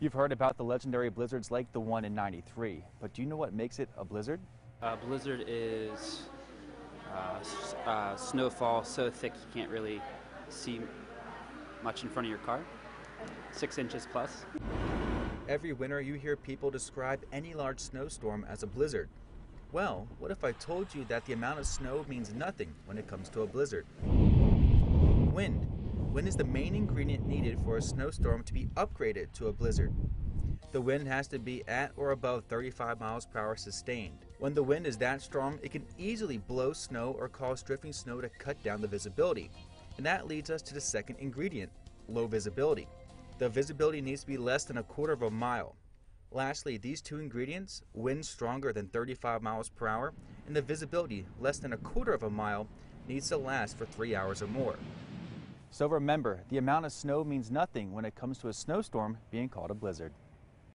You've heard about the legendary blizzards like the one in '93, but do you know what makes it a blizzard? A blizzard is snowfall so thick you can't really see much in front of your car, 6 inches plus. Every winter you hear people describe any large snowstorm as a blizzard. Well, what if I told you that the amount of snow means nothing when it comes to a blizzard? Wind. Wind is the main ingredient needed for a snowstorm to be upgraded to a blizzard. The wind has to be at or above 35 miles per hour sustained. When the wind is that strong, it can easily blow snow or cause drifting snow to cut down the visibility. And that leads us to the second ingredient, low visibility. The visibility needs to be less than a quarter of a mile. Lastly, these two ingredients, wind stronger than 35 miles per hour and the visibility less than a quarter of a mile, needs to last for 3 hours or more. So remember, the amount of snow means nothing when it comes to a snowstorm being called a blizzard.